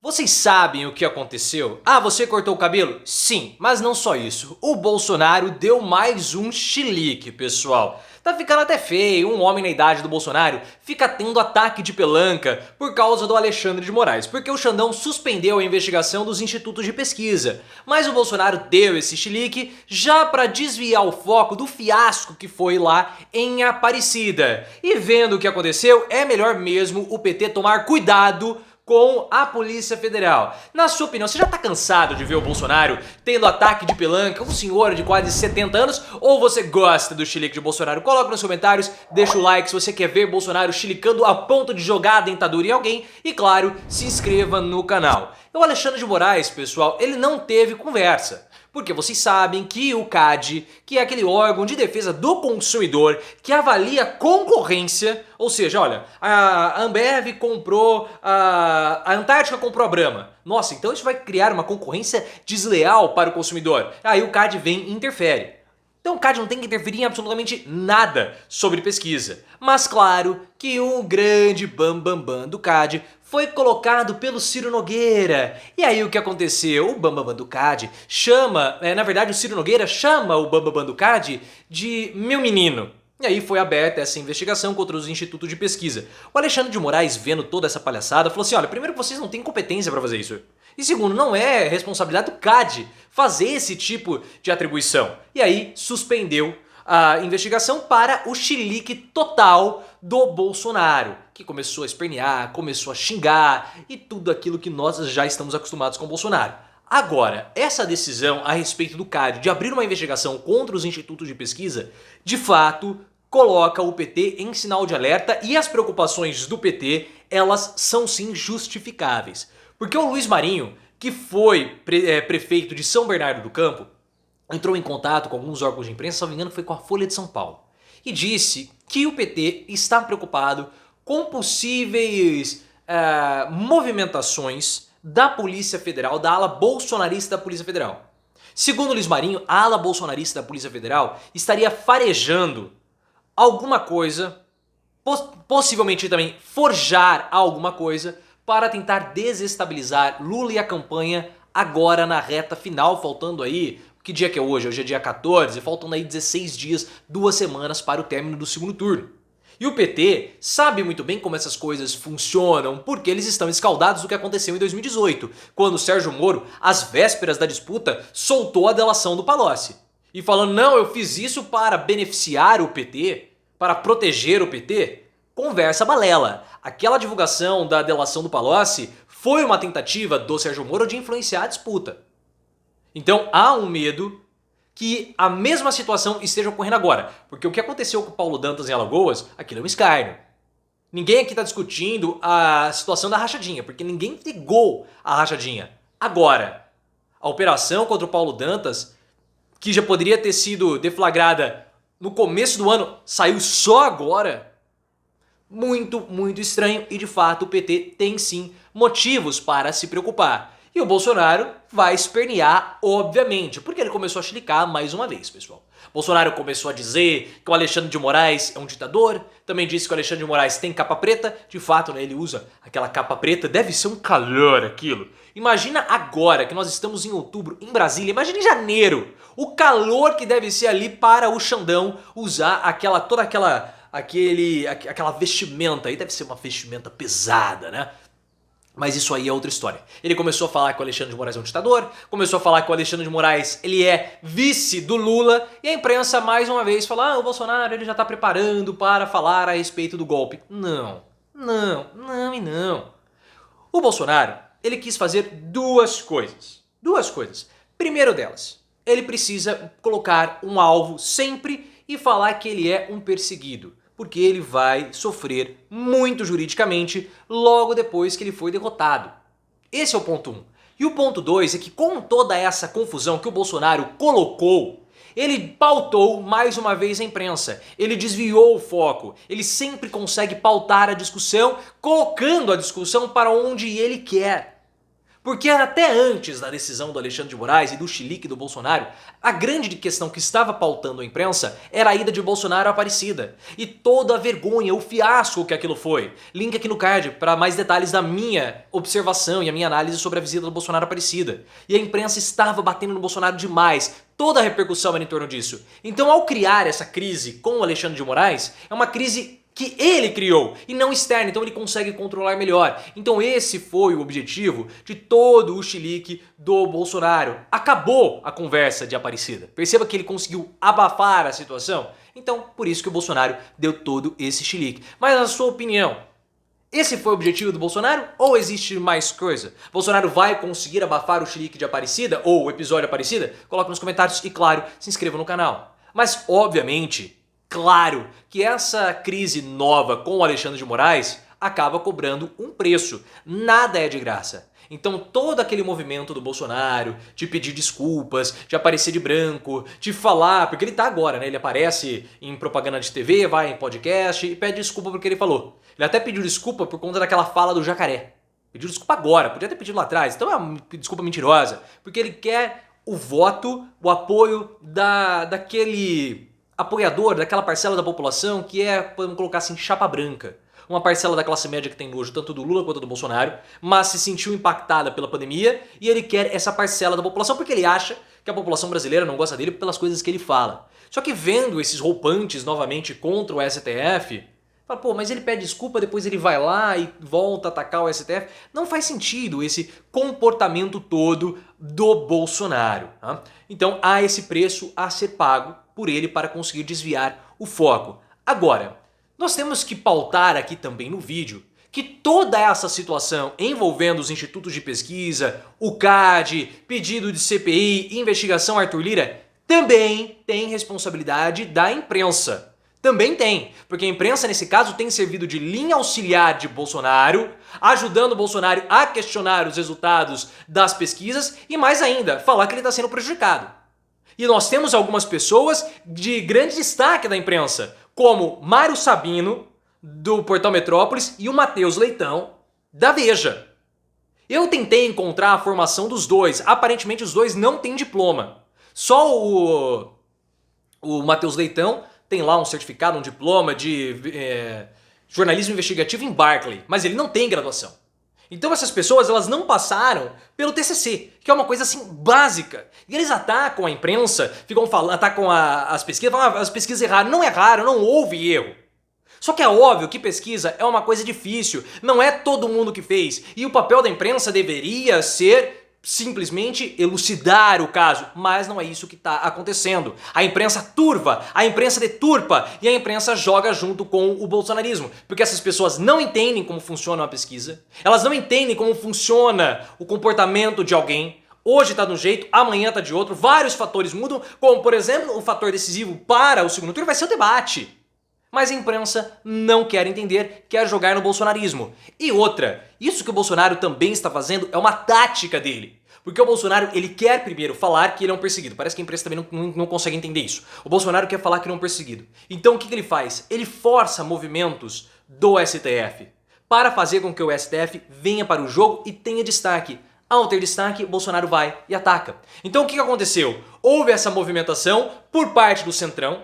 Vocês sabem o que aconteceu? Ah, você cortou o cabelo? Sim, mas não só isso. O Bolsonaro deu mais um chilique, pessoal. Tá ficando até feio, um homem na idade do Bolsonaro fica tendo ataque de pelanca por causa do Alexandre de Moraes, porque o Xandão suspendeu a investigação dos institutos de pesquisa. Mas o Bolsonaro deu esse chilique já para desviar o foco do fiasco que foi lá em Aparecida. E vendo o que aconteceu, é melhor mesmo o PT tomar cuidado com a Polícia Federal. Na sua opinião, você já tá cansado de ver o Bolsonaro tendo ataque de pelanca, um senhor de quase 70 anos, ou você gosta do chilique de Bolsonaro? Coloca nos comentários, deixa o like se você quer ver Bolsonaro chilicando a ponto de jogar a dentadura em alguém e, claro, se inscreva no canal. O Alexandre de Moraes, pessoal, ele não teve conversa. Porque vocês sabem que o CAD, que é aquele órgão de defesa do consumidor que avalia concorrência, ou seja, olha, a Ambev comprou, a Antártica comprou a Brahma. Nossa, então isso vai criar uma concorrência desleal para o consumidor. Aí o CAD vem e interfere. Então o CAD não tem que interferir em absolutamente nada sobre pesquisa. Mas claro que um grande bambambam do CAD foi colocado pelo Ciro Nogueira. E aí o que aconteceu? O bambambam do CAD chama, na verdade o Ciro Nogueira chama o bambambam do CAD de meu menino. E aí foi aberta essa investigação contra os institutos de pesquisa. O Alexandre de Moraes, vendo toda essa palhaçada, falou assim, olha, primeiro que vocês não têm competência para fazer isso. E segundo, não é responsabilidade do CAD fazer esse tipo de atribuição. E aí suspendeu a investigação para o chilique total do Bolsonaro, que começou a espernear, começou a xingar e tudo aquilo que nós já estamos acostumados com o Bolsonaro. Agora, essa decisão a respeito do CAD de abrir uma investigação contra os institutos de pesquisa, de fato, coloca o PT em sinal de alerta e as preocupações do PT, elas são sim justificáveis. Porque o Luiz Marinho, que foi prefeito de São Bernardo do Campo, entrou em contato com alguns órgãos de imprensa, se não me engano foi com a Folha de São Paulo, e disse que o PT está preocupado com possíveis movimentações da Polícia Federal, da ala bolsonarista da Polícia Federal. Segundo Luiz Marinho, a ala bolsonarista da Polícia Federal estaria farejando alguma coisa, possivelmente também forjar alguma coisa, para tentar desestabilizar Lula e a campanha agora na reta final, faltando aí, que dia que é hoje? Hoje é dia 14, faltando aí 16 dias, 2 semanas para o término do segundo turno. E o PT sabe muito bem como essas coisas funcionam, porque eles estão escaldados do que aconteceu em 2018, quando o Sérgio Moro, às vésperas da disputa, soltou a delação do Palocci. E falando, não, eu fiz isso para beneficiar o PT, para proteger o PT. Conversa balela. Aquela divulgação da delação do Palocci foi uma tentativa do Sérgio Moro de influenciar a disputa. Então há um medo que a mesma situação esteja ocorrendo agora. Porque o que aconteceu com o Paulo Dantas em Alagoas, aquilo é um escárnio. Ninguém aqui está discutindo a situação da rachadinha, porque ninguém negou a rachadinha. Agora, a operação contra o Paulo Dantas, que já poderia ter sido deflagrada no começo do ano, saiu só agora. Muito, muito estranho e de fato o PT tem sim motivos para se preocupar. E o Bolsonaro vai espernear, obviamente, porque ele começou a chilicar mais uma vez, pessoal. Bolsonaro começou a dizer que o Alexandre de Moraes é um ditador, também disse que o Alexandre de Moraes tem capa preta, de fato, né, ele usa aquela capa preta, deve ser um calor aquilo. Imagina agora que nós estamos em outubro em Brasília, imagina em janeiro, o calor que deve ser ali para o Xandão usar aquela vestimenta aí, deve ser uma vestimenta pesada, né? Mas isso aí é outra história. Ele começou a falar que o Alexandre de Moraes é um ditador, começou a falar que o Alexandre de Moraes ele é vice do Lula, e a imprensa mais uma vez fala, o Bolsonaro ele já está preparando para falar a respeito do golpe. Não, não, não e não. O Bolsonaro, ele quis fazer duas coisas. Duas coisas. Primeiro delas, ele precisa colocar um alvo sempre e falar que ele é um perseguido, porque ele vai sofrer muito juridicamente logo depois que ele foi derrotado. Esse é o ponto 1. E o ponto 2 é que com toda essa confusão que o Bolsonaro colocou, ele pautou mais uma vez a imprensa, ele desviou o foco, ele sempre consegue pautar a discussão, colocando a discussão para onde ele quer. Porque até antes da decisão do Alexandre de Moraes e do chilique do Bolsonaro, a grande questão que estava pautando a imprensa era a ida de Bolsonaro à Aparecida. E toda a vergonha, o fiasco que aquilo foi. Link aqui no card para mais detalhes da minha observação e a minha análise sobre a visita do Bolsonaro à Aparecida. E a imprensa estava batendo no Bolsonaro demais. Toda a repercussão era em torno disso. Então, ao criar essa crise com o Alexandre de Moraes, é uma crise que ele criou e não externa, então ele consegue controlar melhor. Então esse foi o objetivo de todo o chilique do Bolsonaro. Acabou a conversa de Aparecida. Perceba que ele conseguiu abafar a situação. Então, por isso que o Bolsonaro deu todo esse chilique. Mas na sua opinião, esse foi o objetivo do Bolsonaro ou existe mais coisa? Bolsonaro vai conseguir abafar o chilique de Aparecida ou o episódio Aparecida? Coloque nos comentários e, claro, se inscreva no canal. Mas, obviamente, claro que essa crise nova com o Alexandre de Moraes acaba cobrando um preço. Nada é de graça. Então todo aquele movimento do Bolsonaro de pedir desculpas, de aparecer de branco, de falar, porque ele tá agora, né? Ele aparece em propaganda de TV, vai em podcast e pede desculpa porque ele falou. Ele até pediu desculpa por conta daquela fala do jacaré. Pediu desculpa agora, podia ter pedido lá atrás. Então é uma desculpa mentirosa, porque ele quer o voto, o apoio daquele apoiador, daquela parcela da população que é, podemos colocar assim, chapa branca. Uma parcela da classe média que tem nojo tanto do Lula quanto do Bolsonaro, mas se sentiu impactada pela pandemia e ele quer essa parcela da população porque ele acha que a população brasileira não gosta dele pelas coisas que ele fala. Só que vendo esses roupantes novamente contra o STF, fala, pô, mas ele pede desculpa, depois ele vai lá e volta a atacar o STF. Não faz sentido esse comportamento todo do Bolsonaro. Tá? Então há esse preço a ser pago por ele para conseguir desviar o foco. Agora, nós temos que pautar aqui também no vídeo que toda essa situação envolvendo os institutos de pesquisa, o CAD, pedido de CPI, investigação Arthur Lira, também tem responsabilidade da imprensa. Também tem, porque a imprensa nesse caso tem servido de linha auxiliar de Bolsonaro, ajudando o Bolsonaro a questionar os resultados das pesquisas e mais ainda, falar que ele está sendo prejudicado. E nós temos algumas pessoas de grande destaque da imprensa, como Mário Sabino, do Portal Metrópolis, e o Matheus Leitão, da Veja. Eu tentei encontrar a formação dos dois, aparentemente os dois não têm diploma. Só o Matheus Leitão tem lá um certificado, um diploma de jornalismo investigativo em Berkeley, mas ele não tem graduação. Então essas pessoas elas não passaram pelo TCC, que é uma coisa assim básica. E eles atacam a imprensa, ficam falando, atacam as pesquisas, falam, as pesquisas erraram. Não erraram, não houve erro. Só que é óbvio que pesquisa é uma coisa difícil, não é todo mundo que fez. E o papel da imprensa deveria ser simplesmente elucidar o caso, mas não é isso que está acontecendo. A imprensa turva, a imprensa deturpa e a imprensa joga junto com o bolsonarismo, porque essas pessoas não entendem como funciona uma pesquisa, elas não entendem como funciona o comportamento de alguém. Hoje está de um jeito, amanhã está de outro, vários fatores mudam, como por exemplo o fator decisivo para o segundo turno vai ser o debate. Mas a imprensa não quer entender, quer jogar no bolsonarismo. E outra, isso que o Bolsonaro também está fazendo é uma tática dele. Porque o Bolsonaro, ele quer primeiro falar que ele é um perseguido. Parece que a imprensa também não consegue entender isso. O Bolsonaro quer falar que ele é um perseguido. Então o que ele faz? Ele força movimentos do STF para fazer com que o STF venha para o jogo e tenha destaque. Ao ter destaque, o Bolsonaro vai e ataca. Então o que aconteceu? Houve essa movimentação por parte do Centrão,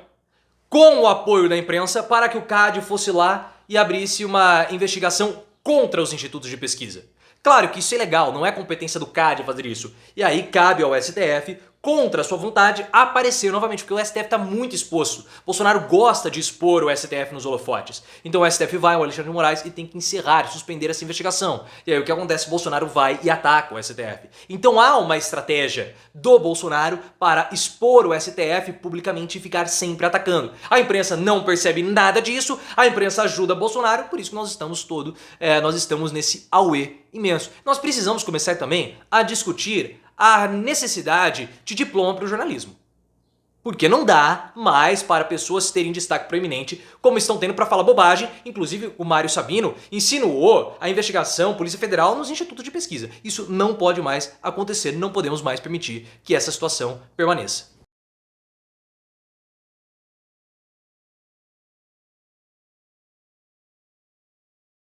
com o apoio da imprensa, para que o CAD fosse lá e abrisse uma investigação contra os institutos de pesquisa. Claro que isso é legal, não é competência do CAD fazer isso. E aí cabe ao STF, contra a sua vontade, aparecer novamente, porque o STF está muito exposto. Bolsonaro gosta de expor o STF nos holofotes. Então o STF vai ao Alexandre de Moraes e tem que encerrar, suspender essa investigação. E aí o que acontece? Bolsonaro vai e ataca o STF. Então há uma estratégia do Bolsonaro para expor o STF publicamente e ficar sempre atacando. A imprensa não percebe nada disso, a imprensa ajuda Bolsonaro, por isso que nós estamos nesse auê imenso. Nós precisamos começar também a discutir a necessidade de diploma para o jornalismo. Porque não dá mais para pessoas terem destaque proeminente como estão tendo para falar bobagem. Inclusive o Mário Sabino insinuou a investigação Polícia Federal nos institutos de pesquisa. Isso não pode mais acontecer, não podemos mais permitir que essa situação permaneça.